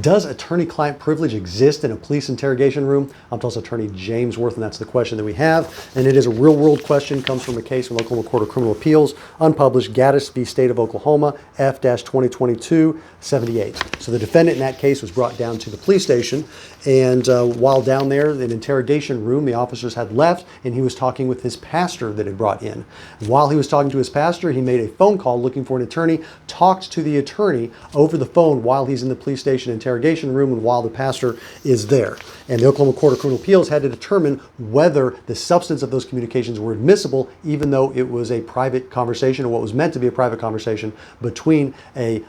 Does attorney-client privilege exist in a police interrogation room? I'm Tulsa attorney James Worth, and that's the question that we have. And it is a real-world question, comes from a case from Oklahoma Court of Criminal Appeals, unpublished, Gaddis v. State of Oklahoma, F-2022-78. So the defendant in that case was brought down to the police station, and while down there in an interrogation room, the officers had left, and he was talking with his pastor that had brought in. While he was talking to his pastor, he made a phone call looking for an attorney, talked to the attorney over the phone while he's in the police station interrogation room and while the pastor is there. And the Oklahoma Court of Criminal Appeals had to determine whether the substance of those communications were admissible, even though it was a private conversation, or what was meant to be a private conversation between a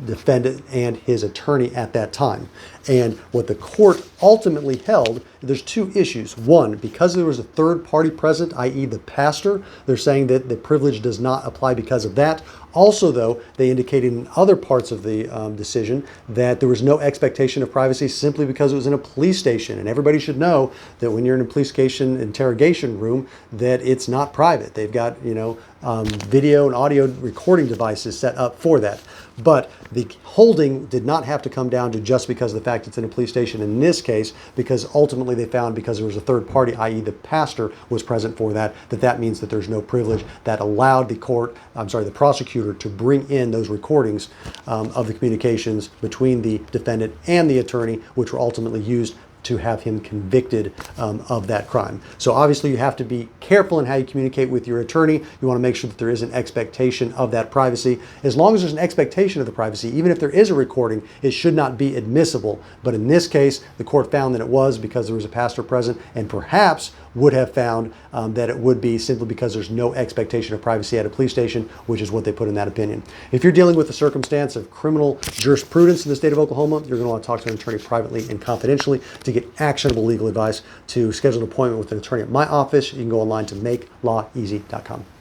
defendant and his attorney at that time. And what the court ultimately held, there's two issues. One, because there was a third party present, i.e. the pastor, they're saying that the privilege does not apply because of that. Also, though, they indicated in other parts of the decision that there was no expectation of privacy simply because it was in a police station. And everybody should know that when you're in a police station interrogation room, that it's not private. They've got, video and audio recording devices set up for that. But the holding did not have to come down to just because of the fact it's in a police station in this case, because ultimately they found, because there was a third party, i.e. the pastor was present for that means that there's no privilege that allowed the prosecutor to bring in those recordings of the communications between the defendant and the attorney, which were ultimately used to have him convicted of that crime. So obviously you have to be careful in how you communicate with your attorney. You want to make sure that there is an expectation of that privacy. As long as there's an expectation of the privacy, even if there is a recording, it should not be admissible. But in this case, the court found that it was because there was a pastor present, and perhaps would have found that it would be simply because there's no expectation of privacy at a police station, which is what they put in that opinion. If you're dealing with the circumstance of criminal jurisprudence in the state of Oklahoma, you're going to want to talk to an attorney privately and confidentially to get actionable legal advice. To schedule an appointment with an attorney at my office, you can go online to makelaweasy.com.